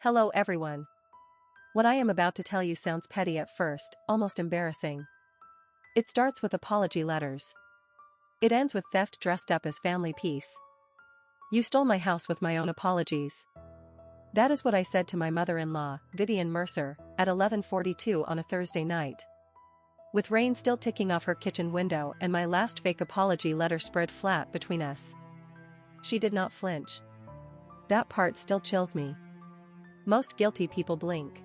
Hello everyone. What I am about to tell you sounds petty at first, almost embarrassing. It starts with apology letters. It ends with theft dressed up as family peace. You stole my house with my own apologies. That is what I said to my mother-in-law, Vivian Mercer, at 11:42 on a Thursday night. With rain still ticking off her kitchen window and my last fake apology letter spread flat between us. She did not flinch. That part still chills me. Most guilty people blink.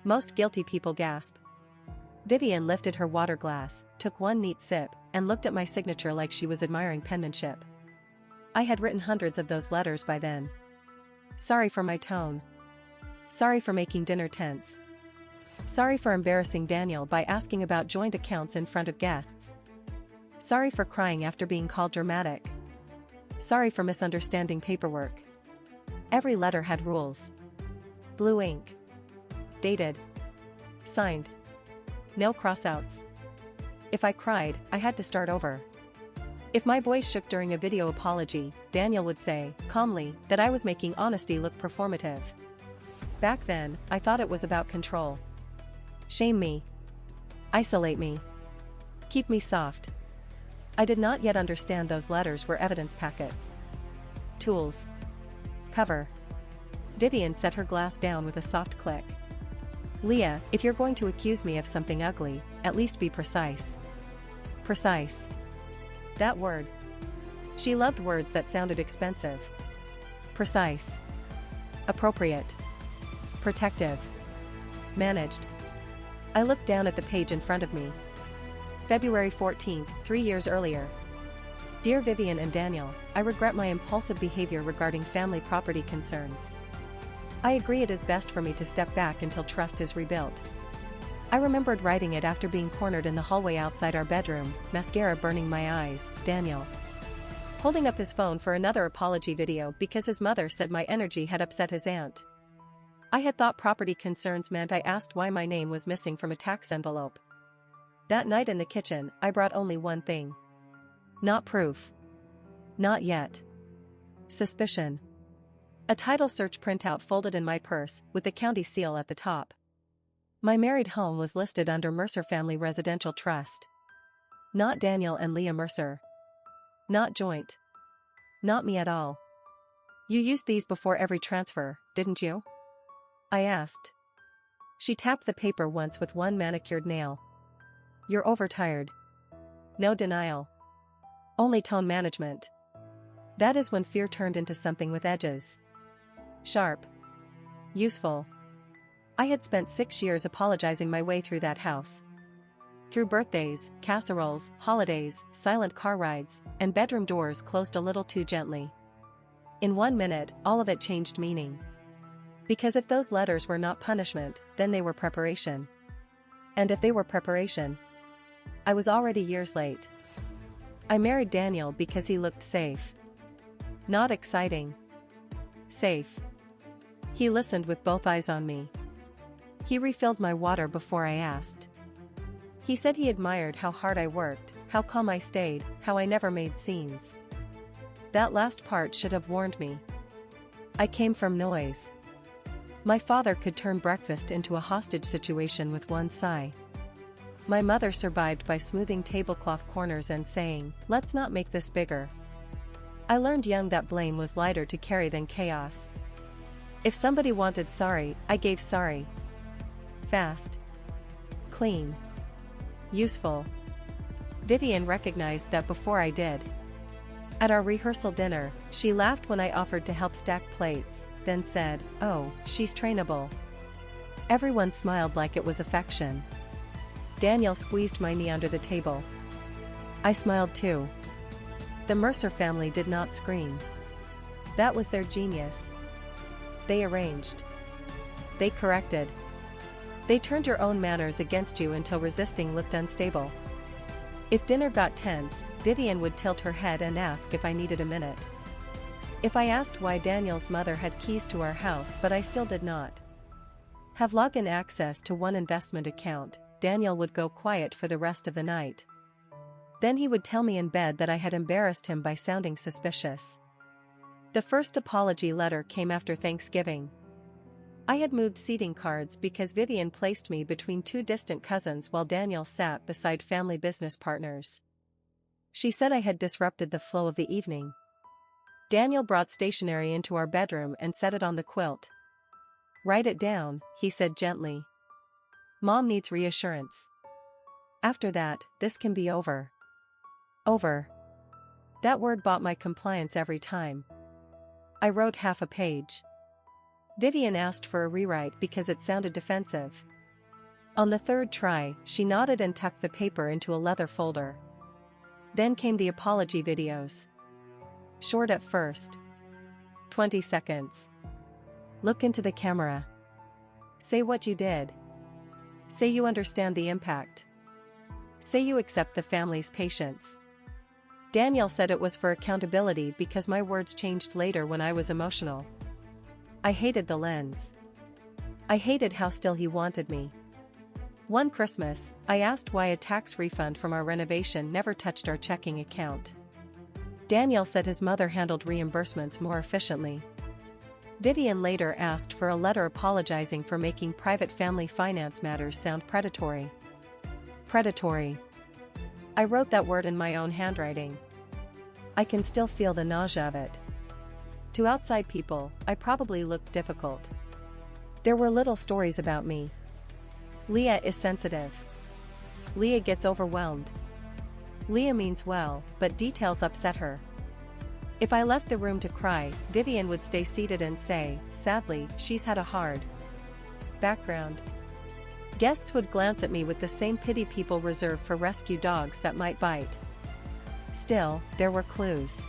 Most guilty people gasp. Vivian lifted her water glass, took one neat sip, and looked at my signature like she was admiring penmanship. I had written hundreds of those letters by then. Sorry for my tone. Sorry for making dinner tense. Sorry for embarrassing Daniel by asking about joint accounts in front of guests. Sorry for crying after being called dramatic. Sorry for misunderstanding paperwork. Every letter had rules. Blue ink. Dated. Signed. No crossouts. If I cried, I had to start over. If my voice shook during a video apology, Daniel would say, calmly, that I was making honesty look performative. Back then, I thought it was about control. Shame me. Isolate me. Keep me soft. I did not yet understand those letters were evidence packets. Tools. Cover. Vivian set her glass down with a soft click. Leah, if you're going to accuse me of something ugly, at least be precise. Precise. That word. She loved words that sounded expensive. Precise. Appropriate. Protective. Managed. I looked down at the page in front of me. February 14th, 3 years earlier. Dear Vivian and Daniel, I regret my impulsive behavior regarding family property concerns. I agree it is best for me to step back until trust is rebuilt. I remembered writing it after being cornered in the hallway outside our bedroom, mascara burning my eyes, Daniel holding up his phone for another apology video because his mother said my energy had upset his aunt. I had thought property concerns meant I asked why my name was missing from a tax envelope. That night in the kitchen, I brought only one thing. Not proof. Not yet. Suspicion. A title search printout folded in my purse, with the county seal at the top. My married home was listed under Mercer Family Residential Trust. Not Daniel and Leah Mercer. Not joint. Not me at all. You used these before every transfer, didn't you? I asked. She tapped the paper once with one manicured nail. You're overtired. No denial. Only tone management. That is when fear turned into something with edges. Sharp. Useful. I had spent 6 years apologizing my way through that house. Through birthdays, casseroles, holidays, silent car rides, and bedroom doors closed a little too gently. In 1 minute, all of it changed meaning. Because if those letters were not punishment, then they were preparation. And if they were preparation, I was already years late. I married Daniel because he looked safe. Not exciting. Safe. He listened with both eyes on me. He refilled my water before I asked. He said he admired how hard I worked, how calm I stayed, how I never made scenes. That last part should have warned me. I came from noise. My father could turn breakfast into a hostage situation with one sigh. My mother survived by smoothing tablecloth corners and saying, let's not make this bigger. I learned young that blame was lighter to carry than chaos. If somebody wanted sorry, I gave sorry. Fast. Clean. Useful. Vivian recognized that before I did. At our rehearsal dinner, she laughed when I offered to help stack plates, then said, oh, she's trainable. Everyone smiled like it was affection. Daniel squeezed my knee under the table. I smiled too. The Mercer family did not scream. That was their genius. They arranged. They corrected. They turned your own manners against you until resisting looked unstable. If dinner got tense, Vivian would tilt her head and ask if I needed a minute. If I asked why Daniel's mother had keys to our house but I still did not have login access to one investment account, Daniel would go quiet for the rest of the night. Then he would tell me in bed that I had embarrassed him by sounding suspicious. The first apology letter came after Thanksgiving. I had moved seating cards because Vivian placed me between two distant cousins while Daniel sat beside family business partners. She said I had disrupted the flow of the evening. Daniel brought stationery into our bedroom and set it on the quilt. "Write it down," he said gently. "Mom needs reassurance. After that, this can be over." Over. That word bought my compliance every time. I wrote half a page. Vivian asked for a rewrite because it sounded defensive. On the third try, she nodded and tucked the paper into a leather folder. Then came the apology videos. Short at first. 20 seconds. Look into the camera. Say what you did. Say you understand the impact. Say you accept the family's patience. Daniel said it was for accountability because my words changed later when I was emotional. I hated the lens. I hated how still he wanted me. One Christmas, I asked why a tax refund from our renovation never touched our checking account. Daniel said his mother handled reimbursements more efficiently. Vivian later asked for a letter apologizing for making private family finance matters sound predatory. Predatory. I wrote that word in my own handwriting. I can still feel the nausea of it. To outside people, I probably looked difficult. There were little stories about me. Leah is sensitive. Leah gets overwhelmed. Leah means well, but details upset her. If I left the room to cry, Vivian would stay seated and say, "Sadly, she's had a hard background." Guests would glance at me with the same pity people reserve for rescue dogs that might bite. Still, there were clues.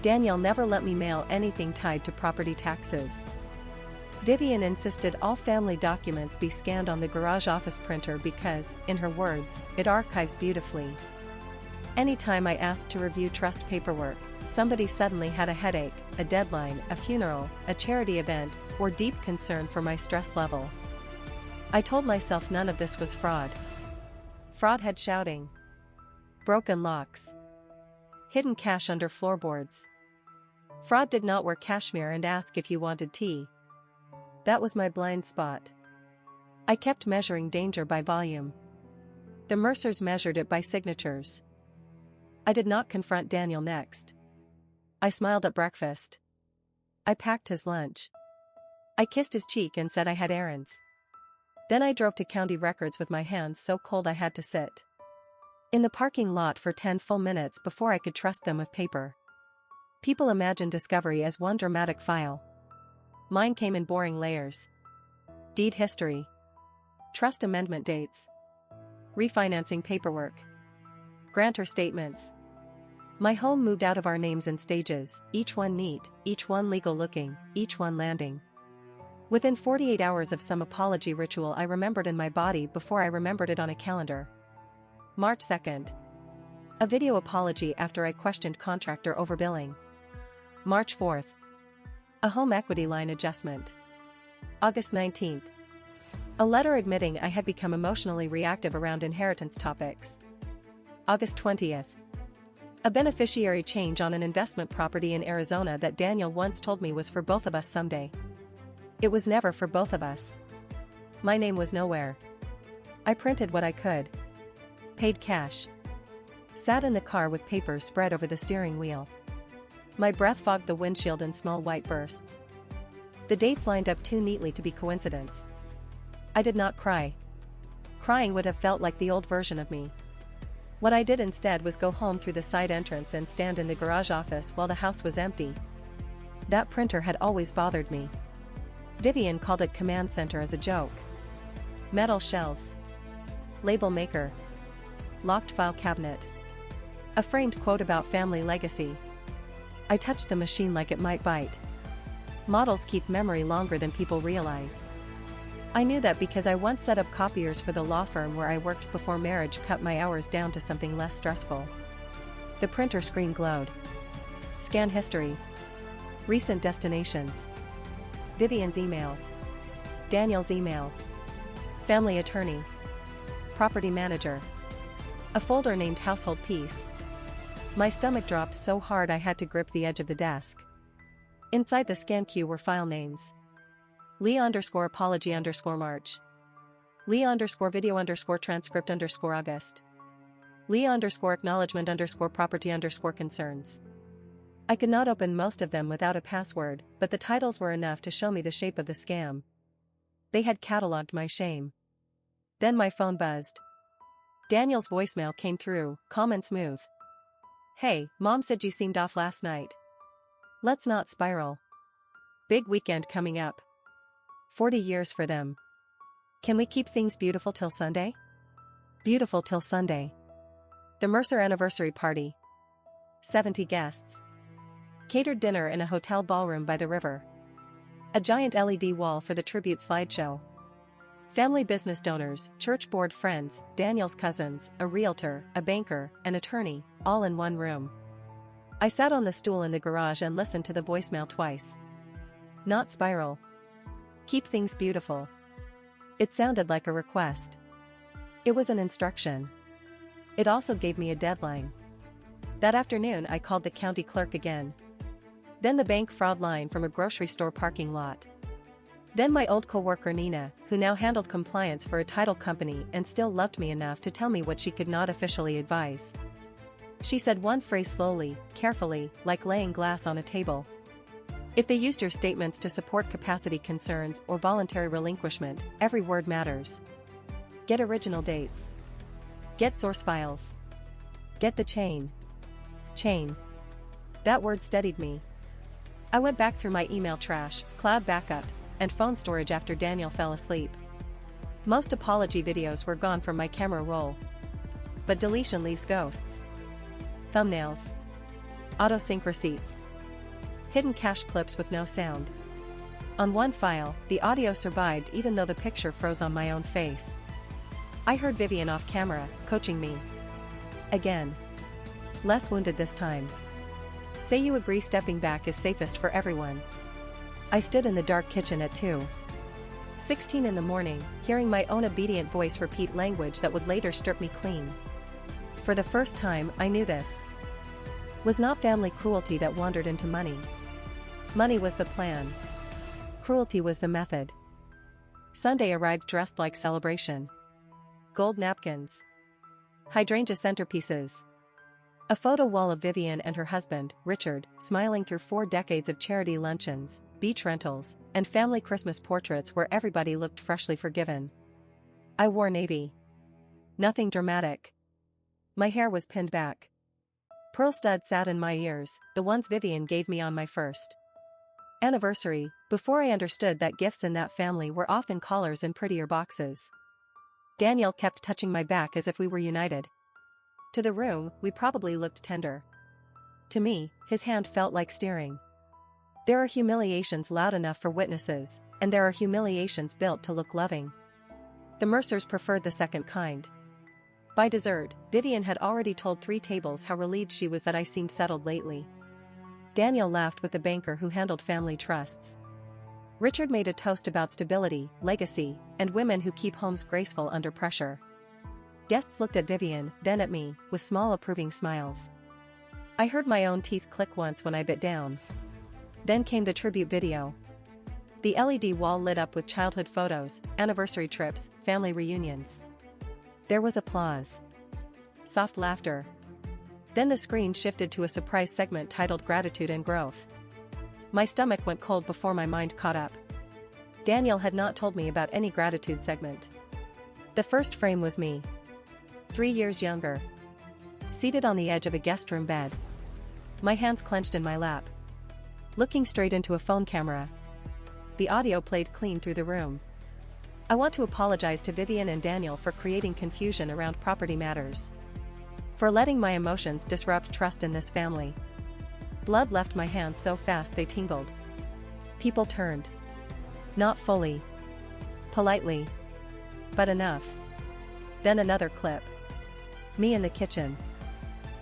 Daniel never let me mail anything tied to property taxes. Vivian insisted all family documents be scanned on the garage office printer because, in her words, it archives beautifully. Anytime I asked to review trust paperwork, somebody suddenly had a headache, a deadline, a funeral, a charity event, or deep concern for my stress level. I told myself none of this was fraud. Fraud had shouting. Broken locks. Hidden cash under floorboards. Fraud did not wear cashmere and ask if you wanted tea. That was my blind spot. I kept measuring danger by volume. The Mercers measured it by signatures. I did not confront Daniel next. I smiled at breakfast. I packed his lunch. I kissed his cheek and said I had errands. Then I drove to county records with my hands so cold I had to sit in the parking lot for 10 full minutes before I could trust them with paper. People imagine discovery as one dramatic file. Mine came in boring layers. Deed history. Trust amendment dates. Refinancing paperwork. Grantor statements. My home moved out of our names in stages, each one neat, each one legal looking, each one landing. Within 48 hours of some apology ritual I remembered in my body before I remembered it on a calendar. March 2nd. A video apology after I questioned contractor overbilling. March 4th. A home equity line adjustment. August 19th. A letter admitting I had become emotionally reactive around inheritance topics. August 20th. A beneficiary change on an investment property in Arizona that Daniel once told me was for both of us someday. It was never for both of us. My name was nowhere. I printed what I could. Paid cash. Sat in the car with papers spread over the steering wheel. My breath fogged the windshield in small white bursts. The dates lined up too neatly to be coincidence. I did not cry. Crying would have felt like the old version of me. What I did instead was go home through the side entrance and stand in the garage office while the house was empty. That printer had always bothered me. Vivian called it command center as a joke. Metal shelves. Label maker. Locked file cabinet. A framed quote about family legacy. I touched the machine like it might bite. Models keep memory longer than people realize. I knew that because I once set up copiers for the law firm where I worked before marriage cut my hours down to something less stressful. The printer screen glowed. Scan history. Recent destinations. Vivian's email. Daniel's email. Family attorney. Property manager. A folder named household piece. My stomach dropped so hard I had to grip the edge of the desk. Inside the scan queue were file names. Leah_apology_March. Leah_video_transcript_August. Leah_acknowledgement_property_concerns. I could not open most of them without a password, but the titles were enough to show me the shape of the scam. They had cataloged my shame. Then my phone buzzed. Daniel's voicemail came through, calm and smooth. "Hey, Mom said you seemed off last night. Let's not spiral. Big weekend coming up. 40 years for them. Can we keep things beautiful till Sunday?" Beautiful till Sunday. The Mercer anniversary party. 70 guests. Catered dinner in a hotel ballroom by the river. A giant LED wall for the tribute slideshow. Family business donors, church board friends, Daniel's cousins, a realtor, a banker, an attorney, all in one room. I sat on the stool in the garage and listened to the voicemail twice. Not spiral. Keep things beautiful. It sounded like a request. It was an instruction. It also gave me a deadline. That afternoon I called the county clerk again. Then the bank fraud line from a grocery store parking lot. Then my old co-worker Nina, who now handled compliance for a title company and still loved me enough to tell me what she could not officially advise. She said one phrase slowly, carefully, like laying glass on a table. "If they used your statements to support capacity concerns or voluntary relinquishment, every word matters. Get original dates. Get source files. Get the chain." Chain. That word steadied me. I went back through my email trash, cloud backups, and phone storage after Daniel fell asleep. Most apology videos were gone from my camera roll. But deletion leaves ghosts. Thumbnails. Auto-sync receipts. Hidden cache clips with no sound. On one file, the audio survived even though the picture froze on my own face. I heard Vivian off camera, coaching me. Again. Less wounded this time. "Say you agree stepping back is safest for everyone." I stood in the dark kitchen at 2:16 in the morning, hearing my own obedient voice repeat language that would later strip me clean. For the first time, I knew this was not family cruelty that wandered into money. Money was the plan. Cruelty was the method. Sunday arrived dressed like celebration. Gold napkins. Hydrangea centerpieces. A photo wall of Vivian and her husband, Richard, smiling through 4 decades of charity luncheons, beach rentals, and family Christmas portraits where everybody looked freshly forgiven. I wore navy. Nothing dramatic. My hair was pinned back. Pearl studs sat in my ears, the ones Vivian gave me on my first anniversary, before I understood that gifts in that family were often collars in prettier boxes. Daniel kept touching my back as if we were united. To the room, we probably looked tender. To me, his hand felt like steering. There are humiliations loud enough for witnesses, and there are humiliations built to look loving. The Mercers preferred the second kind. By dessert, Vivian had already told 3 tables how relieved she was that I seemed settled lately. Daniel laughed with the banker who handled family trusts. Richard made a toast about stability, legacy, and women who keep homes graceful under pressure. Guests looked at Vivian, then at me, with small approving smiles. I heard my own teeth click once when I bit down. Then came the tribute video. The LED wall lit up with childhood photos, anniversary trips, family reunions. There was applause. Soft laughter. Then the screen shifted to a surprise segment titled Gratitude and Growth. My stomach went cold before my mind caught up. Daniel had not told me about any gratitude segment. The first frame was me. 3 years younger. Seated on the edge of a guest room bed. My hands clenched in my lap. Looking straight into a phone camera. The audio played clean through the room. I want to apologize to Vivian and Daniel for creating confusion around property matters. For letting my emotions disrupt trust in this family. Blood left my hands so fast they tingled. People turned. Not fully. Politely. But enough. Then another clip. Me in the kitchen.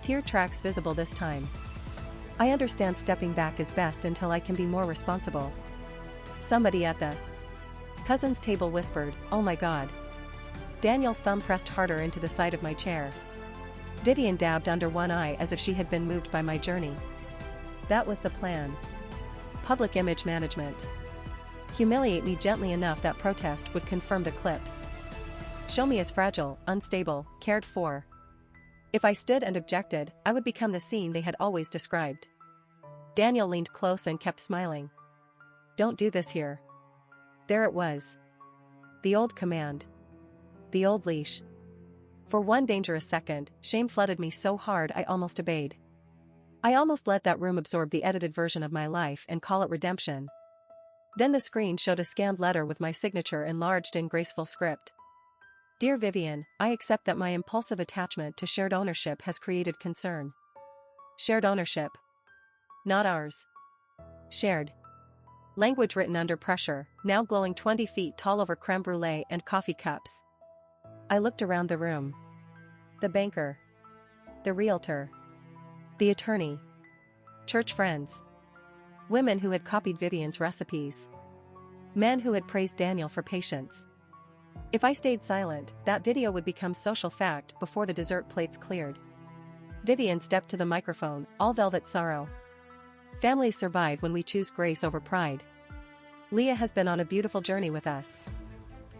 Tear tracks visible this time. I understand stepping back is best until I can be more responsible. Somebody at the cousin's table whispered, "Oh my God." Daniel's thumb pressed harder into the side of my chair. Vivian dabbed under one eye as if she had been moved by my journey. That was the plan. Public image management. Humiliate me gently enough that protest would confirm the clips. Show me as fragile, unstable, cared for. If I stood and objected, I would become the scene they had always described. Daniel leaned close and kept smiling. Don't do this here. There it was. The old command. The old leash. For one dangerous second, shame flooded me so hard I almost obeyed. I almost let that room absorb the edited version of my life and call it redemption. Then the screen showed a scanned letter with my signature enlarged in graceful script. Dear Vivian, I accept that my impulsive attachment to shared ownership has created concern. Shared ownership. Not ours. Shared. Language written under pressure, now glowing 20 feet tall over creme brulee and coffee cups. I looked around the room. The banker. The realtor. The attorney. Church friends. Women who had copied Vivian's recipes. Men who had praised Daniel for patience. If I stayed silent, that video would become social fact before the dessert plates cleared. Vivian stepped to the microphone, all velvet sorrow. Families survive when we choose grace over pride. Leah has been on a beautiful journey with us.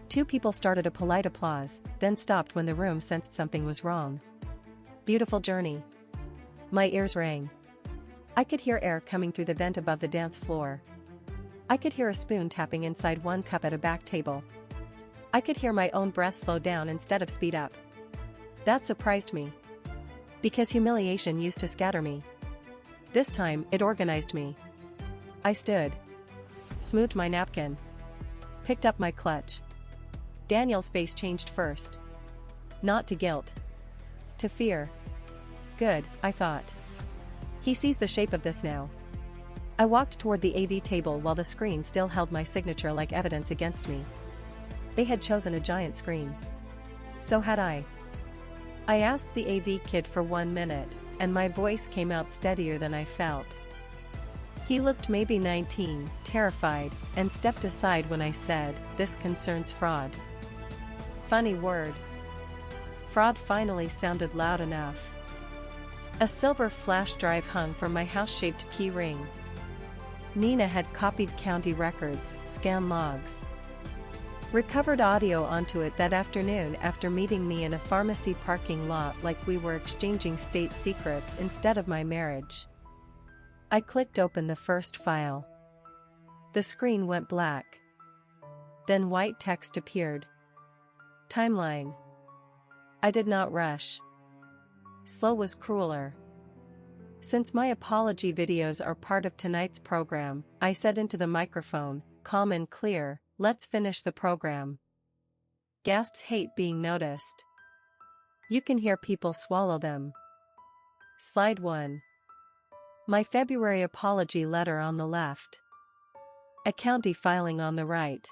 Two people started a polite applause, then stopped when the room sensed something was wrong. Beautiful journey. My ears rang. I could hear air coming through the vent above the dance floor. I could hear a spoon tapping inside one cup at a back table. I could hear my own breath slow down instead of speed up. That surprised me. Because humiliation used to scatter me. This time, it organized me. I stood. Smoothed my napkin. Picked up my clutch. Daniel's face changed first. Not to guilt. To fear. Good, I thought. He sees the shape of this now. I walked toward the AV table while the screen still held my signature like evidence against me. They had chosen a giant screen. So had I. I asked the AV kid for 1 minute, and my voice came out steadier than I felt. He looked maybe 19, terrified, and stepped aside when I said, "This concerns fraud." Funny word. Fraud finally sounded loud enough. A silver flash drive hung from my house-shaped key ring. Nina had copied county records, scan logs. Recovered audio onto it that afternoon after meeting me in a pharmacy parking lot like we were exchanging state secrets instead of my marriage. I clicked open the first file. The screen went black. Then white text appeared. Timeline. I did not rush. Slow was crueler. Since my apology videos are part of tonight's program, I said into the microphone, calm and clear, let's finish the program. Gasps hate being noticed. You can hear people swallow them. Slide 1. My February apology letter on the left. A county filing on the right.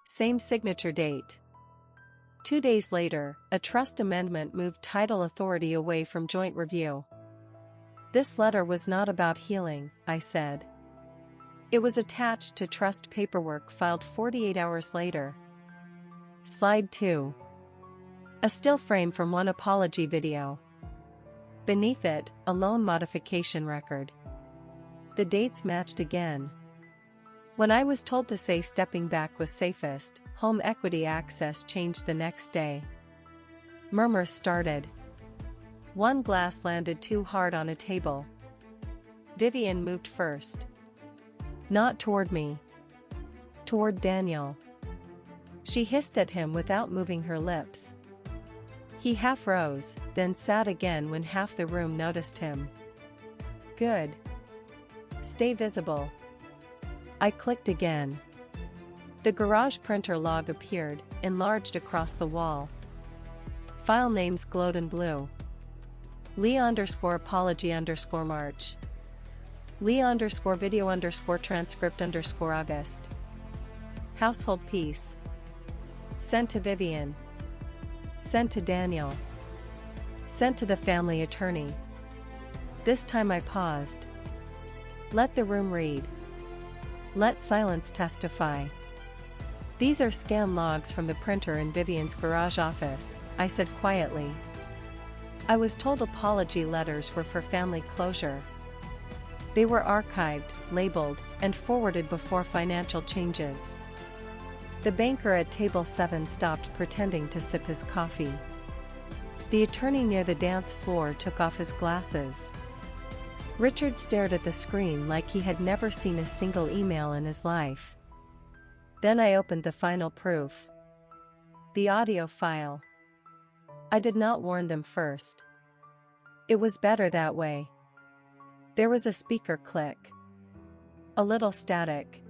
Same signature date. 2 days later, a trust amendment moved title authority away from joint review. This letter was not about healing, I said. It was attached to trust paperwork filed 48 hours later. Slide 2. A still frame from one apology video. Beneath it, a loan modification record. The dates matched again. When I was told to say stepping back was safest, home equity access changed the next day. Murmurs started. One glass landed too hard on a table. Vivian moved first. Not toward me. Toward Daniel. She hissed at him without moving her lips. He half rose, then sat again when half the room noticed him. Good. Stay visible. I clicked again. The garage printer log appeared, enlarged across the wall. File names glowed in blue. Leah_apology_March. Leah_video_transcript_August. Household piece. Sent to Vivian. Sent to Daniel. Sent to the family attorney. This time I paused. Let the room read. Let silence testify. These are scan logs from the printer in Vivian's garage office, I said quietly. I was told apology letters were for family closure. They were archived, labeled, and forwarded before financial changes. The banker at table 7 stopped pretending to sip his coffee. The attorney near the dance floor took off his glasses. Richard stared at the screen like he had never seen a single email in his life. Then I opened the final proof. The audio file. I did not warn them first. It was better that way. There was a speaker click. A little static.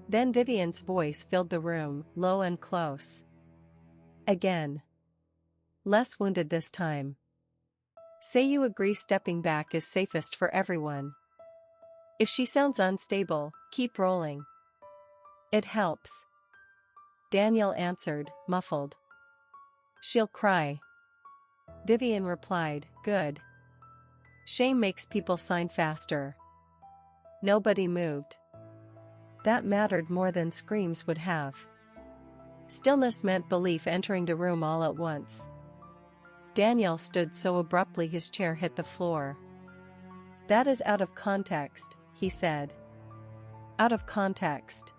Then Vivian's voice filled the room, low and close. Again. Less wounded this time. Say you agree stepping back is safest for everyone. If she sounds unstable, keep rolling. It helps. Daniel answered, muffled. She'll cry. Vivian replied, good. Shame makes people sign faster. Nobody moved. That mattered more than screams would have. Stillness meant belief entering the room all at once. Daniel stood so abruptly his chair hit the floor. That is out of context, he said. Out of context.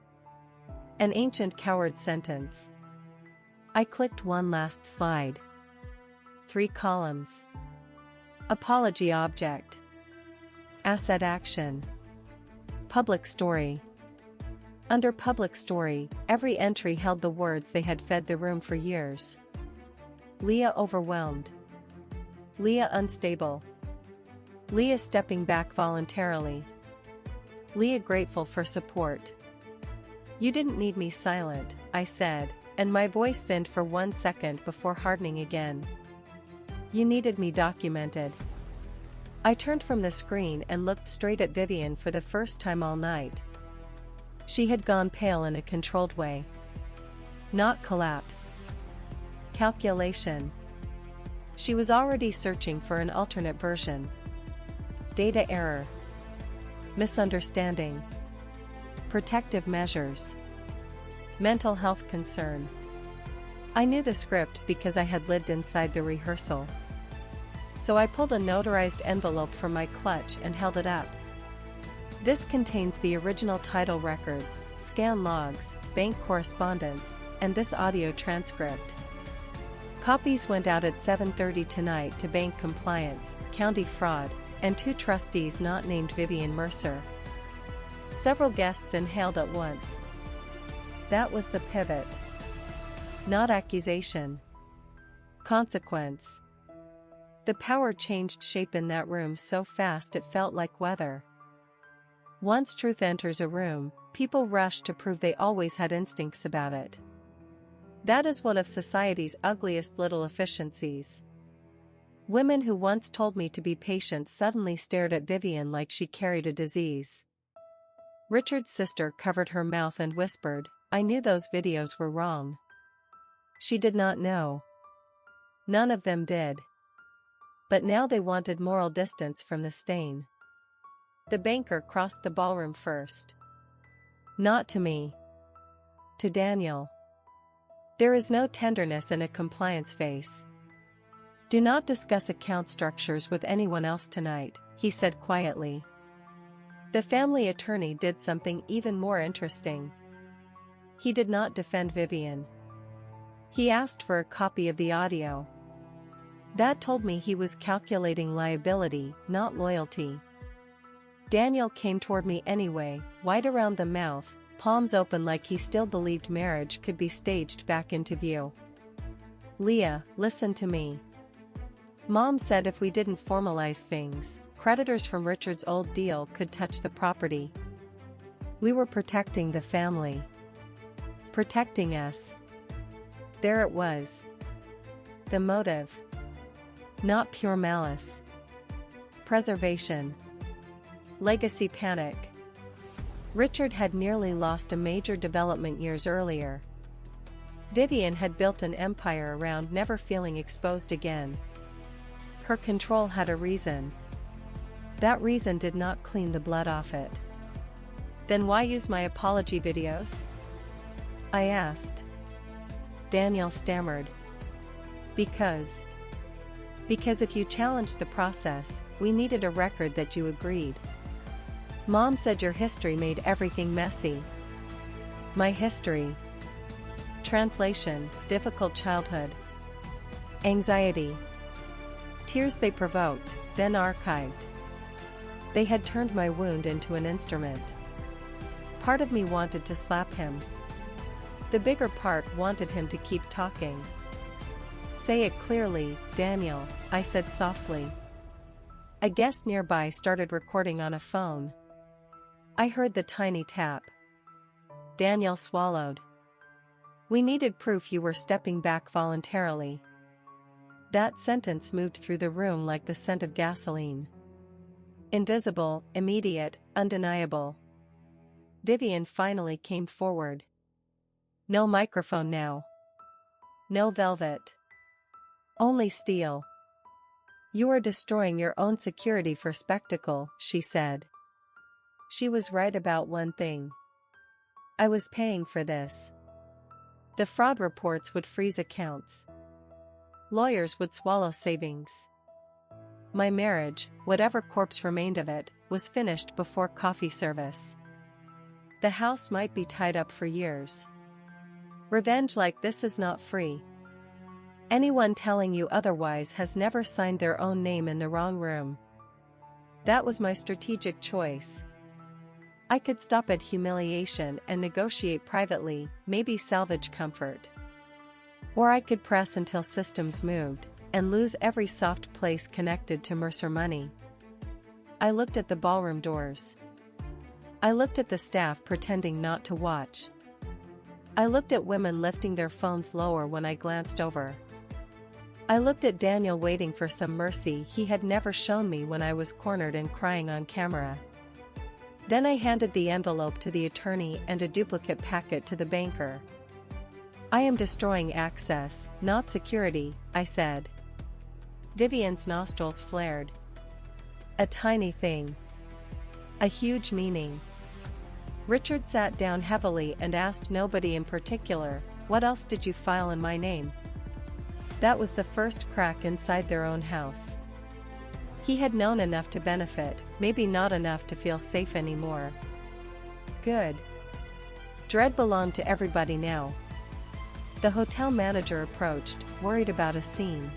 An ancient coward sentence. I clicked one last slide. 3 columns. Apology object. Asset action. Public story. Under public story, every entry held the words they had fed the room for years. Leah overwhelmed. Leah unstable. Leah stepping back voluntarily. Leah grateful for support. You didn't need me silent, I said, and my voice thinned for 1 second before hardening again. You needed me documented. I turned from the screen and looked straight at Vivian for the first time all night. She had gone pale in a controlled way. Not collapse. Calculation. She was already searching for an alternate version. Data error. Misunderstanding. Protective measures. Mental health concern. I knew the script because I had lived inside the rehearsal. So I pulled a notarized envelope from my clutch and held it up. This contains the original title records, scan logs, bank correspondence, and this audio transcript. Copies went out at 7:30 tonight to bank compliance, county fraud, and 2 trustees not named Vivian Mercer. Several guests inhaled at once. That was the pivot. Not accusation. Consequence. The power changed shape in that room so fast it felt like weather. Once truth enters a room, people rush to prove they always had instincts about it. That is one of society's ugliest little efficiencies. Women who once told me to be patient suddenly stared at Vivian like she carried a disease. Richard's sister covered her mouth and whispered, I knew those videos were wrong. She did not know. None of them did. But now they wanted moral distance from the stain. The banker crossed the ballroom first. Not to me. To Daniel. There is no tenderness in a compliance face. Do not discuss account structures with anyone else tonight, he said quietly. The family attorney did something even more interesting. He did not defend Vivian. He asked for a copy of the audio. That told me he was calculating liability, not loyalty. Daniel came toward me anyway, white around the mouth, palms open like he still believed marriage could be staged back into view. Leah, listen to me. Mom said if we didn't formalize things, creditors from Richard's old deal could touch the property. We were protecting the family. Protecting us. There it was. The motive. Not pure malice. Preservation. Legacy panic. Richard had nearly lost a major development years earlier. Vivian had built an empire around never feeling exposed again. Her control had a reason. That reason did not clean the blood off it. Then why use my apology videos? I asked. Daniel stammered. Because if you challenged the process, we needed a record that you agreed. Mom said your history made everything messy. My history. Translation: difficult childhood. Anxiety. Tears they provoked, then archived. They had turned my wound into an instrument. Part of me wanted to slap him. The bigger part wanted him to keep talking. Say it clearly, Daniel, I said softly. A guest nearby started recording on a phone. I heard the tiny tap. Daniel swallowed. We needed proof you were stepping back voluntarily. That sentence moved through the room like the scent of gasoline. Invisible, immediate, undeniable. Vivian finally came forward. No microphone now. No velvet. Only steel. You are destroying your own security for spectacle, she said. She was right about one thing. I was paying for this. The fraud reports would freeze accounts. Lawyers would swallow savings. My marriage, whatever corpse remained of it, was finished before coffee service. The house might be tied up for years. Revenge like this is not free. Anyone telling you otherwise has never signed their own name in the wrong room. That was my strategic choice. I could stop at humiliation and negotiate privately, maybe salvage comfort. Or I could press until systems moved, and lose every soft place connected to Mercer money. I looked at the ballroom doors. I looked at the staff pretending not to watch. I looked at women lifting their phones lower when I glanced over. I looked at Daniel waiting for some mercy he had never shown me when I was cornered and crying on camera. Then I handed the envelope to the attorney and a duplicate packet to the banker. I am destroying access, not security, I said. Vivian's nostrils flared. A tiny thing. A huge meaning. Richard sat down heavily and asked nobody in particular, what else did you file in my name? That was the first crack inside their own house. He had known enough to benefit, maybe not enough to feel safe anymore. Good. Dread belonged to everybody now. The hotel manager approached, worried about a scene.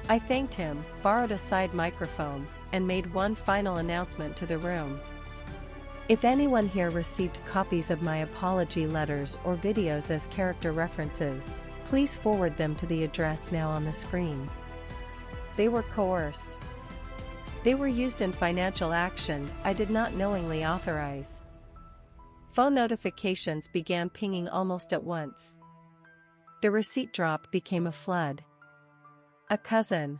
I thanked him, borrowed a side microphone, and made one final announcement to the room. If anyone here received copies of my apology letters or videos as character references, please forward them to the address now on the screen. They were coerced. They were used in financial actions I did not knowingly authorize. Phone notifications began pinging almost at once. The receipt drop became a flood. A cousin.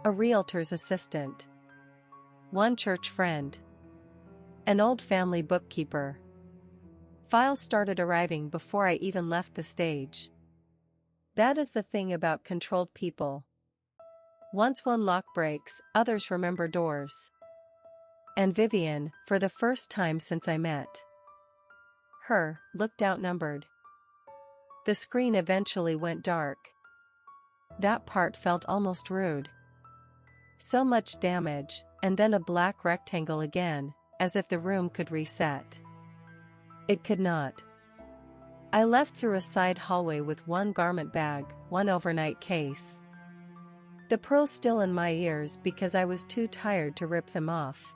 A realtor's assistant. One church friend. An old family bookkeeper. Files started arriving before I even left the stage. That is the thing about controlled people. Once one lock breaks, others remember doors. And Vivian, for the first time since I met her, looked outnumbered. The screen eventually went dark. That part felt almost rude. So much damage, and then a black rectangle again, as if the room could reset. It could not. I left through a side hallway with one garment bag, one overnight case. The pearls still in my ears because I was too tired to rip them off.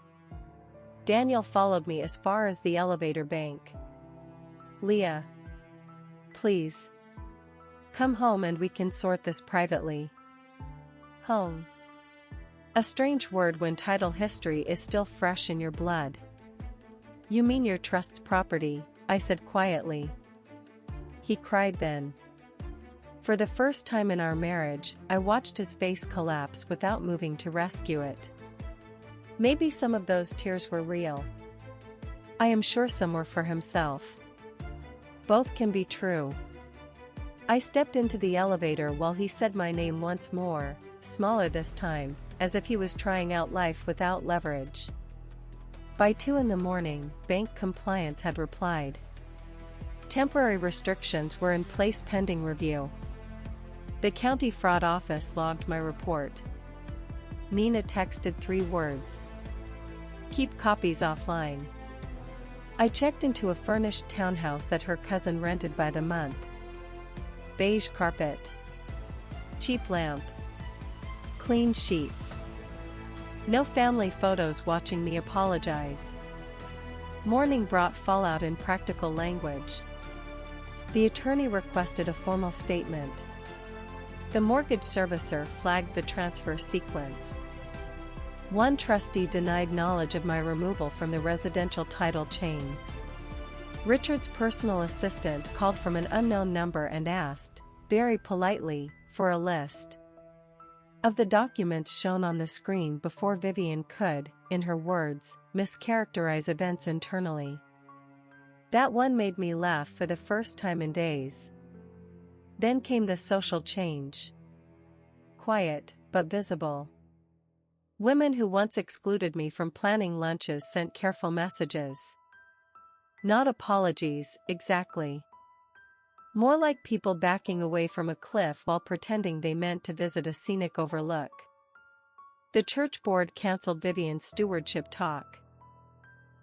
Daniel followed me as far as the elevator bank. Leah. Please. Come home and we can sort this privately. Home. A strange word when title history is still fresh in your blood. You mean your trust's property, I said quietly. He cried then. For the first time in our marriage, I watched his face collapse without moving to rescue it. Maybe some of those tears were real. I am sure some were for himself. Both can be true. I stepped into the elevator while he said my name once more, smaller this time, as if he was trying out life without leverage. By 2 a.m, bank compliance had replied. Temporary restrictions were in place pending review. The county fraud office logged my report. Nina texted 3 words. Keep copies offline. I checked into a furnished townhouse that her cousin rented by the month. Beige carpet. Cheap lamp. Clean sheets. No family photos watching me apologize. Morning brought fallout in practical language. The attorney requested a formal statement. The mortgage servicer flagged the transfer sequence. One trustee denied knowledge of my removal from the residential title chain. Richard's personal assistant called from an unknown number and asked, very politely, for a list of the documents shown on the screen before Vivian could, in her words, mischaracterize events internally. That one made me laugh for the first time in days. Then came the social change. Quiet, but visible. Women who once excluded me from planning lunches sent careful messages. Not apologies, exactly. More like people backing away from a cliff while pretending they meant to visit a scenic overlook. The church board canceled Vivian's stewardship talk.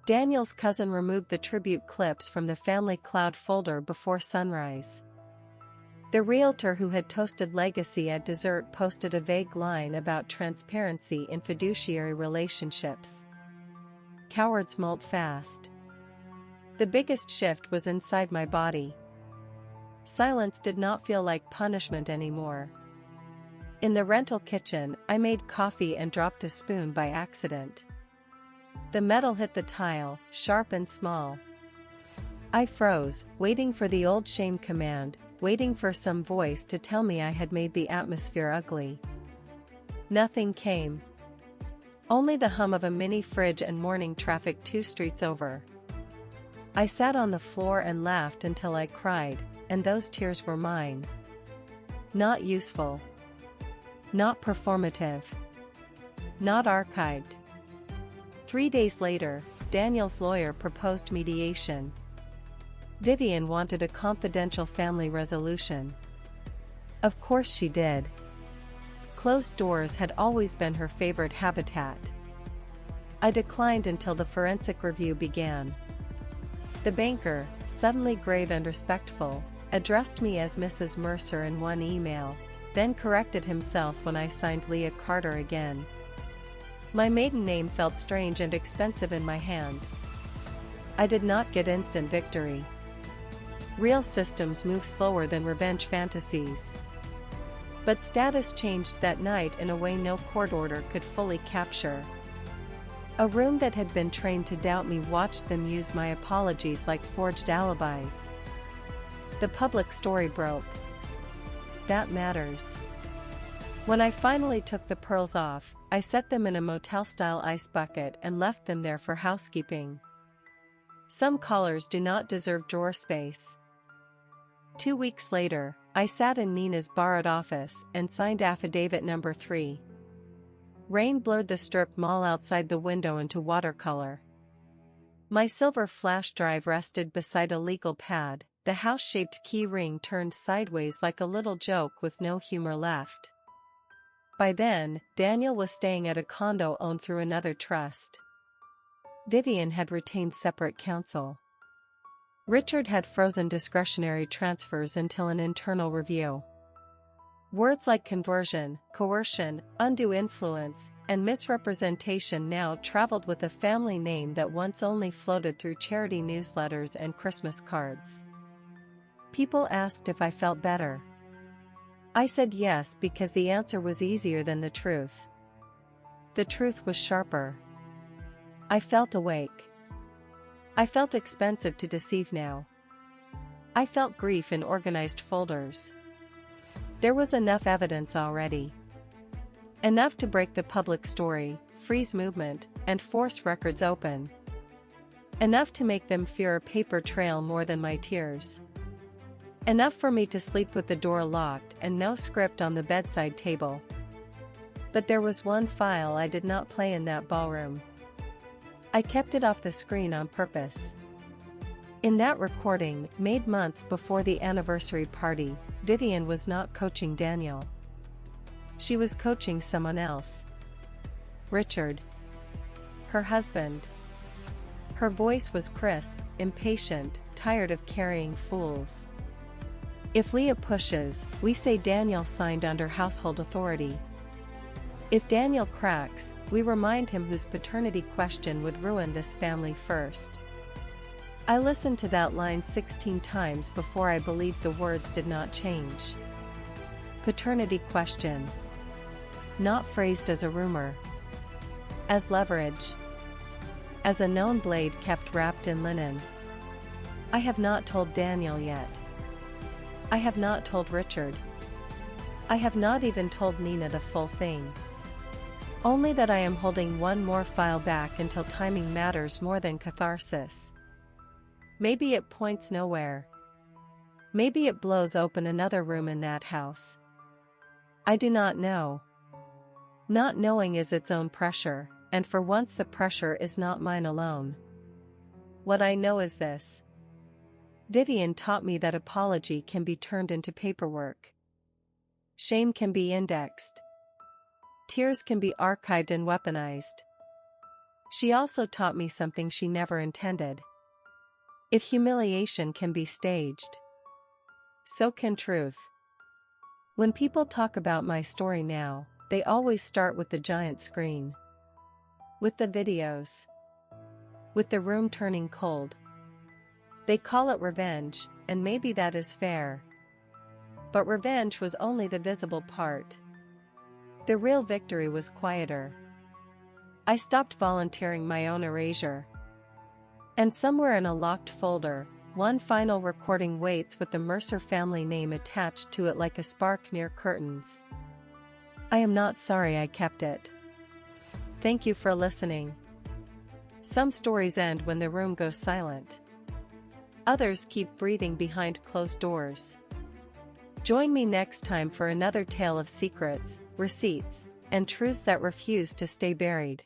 Daniel's cousin removed the tribute clips from the family cloud folder before sunrise. The realtor who had toasted legacy at dessert posted a vague line about transparency in fiduciary relationships. Cowards molt fast. The biggest shift was inside my body. Silence did not feel like punishment anymore. In the rental kitchen, I made coffee and dropped a spoon by accident. The metal hit the tile, sharp and small. I froze, waiting for the old shame command, waiting for some voice to tell me I had made the atmosphere ugly. Nothing came. Only the hum of a mini fridge and morning traffic 2 streets over. I sat on the floor and laughed until I cried, and those tears were mine. Not useful. Not performative. Not archived. 3 days later, Daniel's lawyer proposed mediation. Vivian wanted a confidential family resolution. Of course she did. Closed doors had always been her favorite habitat. I declined until the forensic review began. The banker, suddenly grave and respectful, addressed me as Mrs. Mercer in one email, then corrected himself when I signed Leah Carter again. My maiden name felt strange and expensive in my hand. I did not get instant victory. Real systems move slower than revenge fantasies. But status changed that night in a way no court order could fully capture. A room that had been trained to doubt me watched them use my apologies like forged alibis. The public story broke. That matters. When I finally took the pearls off, I set them in a motel-style ice bucket and left them there for housekeeping. Some collars do not deserve drawer space. 2 weeks later, I sat in Nina's borrowed office and signed affidavit number 3. Rain blurred the strip mall outside the window into watercolor. My silver flash drive rested beside a legal pad, the house-shaped key ring turned sideways like a little joke with no humor left. By then, Daniel was staying at a condo owned through another trust. Vivian had retained separate counsel. Richard had frozen discretionary transfers until an internal review. Words like conversion, coercion, undue influence, and misrepresentation now traveled with a family name that once only floated through charity newsletters and Christmas cards. People asked if I felt better. I said yes because the answer was easier than the truth. The truth was sharper. I felt awake. I felt expensive to deceive now. I felt grief in organized folders. There was enough evidence already. Enough to break the public story, freeze movement, and force records open. Enough to make them fear a paper trail more than my tears. Enough for me to sleep with the door locked and no script on the bedside table. But there was one file I did not play in that ballroom. I kept it off the screen on purpose. In that recording, made months before the anniversary party, Vivian was not coaching Daniel. She was coaching someone else. Richard. Her husband. Her voice was crisp, impatient, tired of carrying fools. If Leah pushes, we say Daniel signed under household authority. If Daniel cracks, we remind him whose paternity question would ruin this family first. I listened to that line 16 times before I believed the words did not change. Paternity question. Not phrased as a rumor. As leverage. As a known blade kept wrapped in linen. I have not told Daniel yet. I have not told Richard. I have not even told Nina the full thing. Only that I am holding one more file back until timing matters more than catharsis. Maybe it points nowhere. Maybe it blows open another room in that house. I do not know. Not knowing is its own pressure, and for once the pressure is not mine alone. What I know is this. Vivian taught me that apology can be turned into paperwork. Shame can be indexed. Tears can be archived and weaponized. She also taught me something she never intended. If humiliation can be staged, so can truth. When people talk about my story now, they always start with the giant screen. With the videos. With the room turning cold. They call it revenge, and maybe that is fair. But revenge was only the visible part. The real victory was quieter. I stopped volunteering my own erasure. And somewhere in a locked folder, one final recording waits with the Mercer family name attached to it like a spark near curtains. I am not sorry I kept it. Thank you for listening. Some stories end when the room goes silent. Others keep breathing behind closed doors. Join me next time for another tale of secrets, receipts, and truths that refuse to stay buried.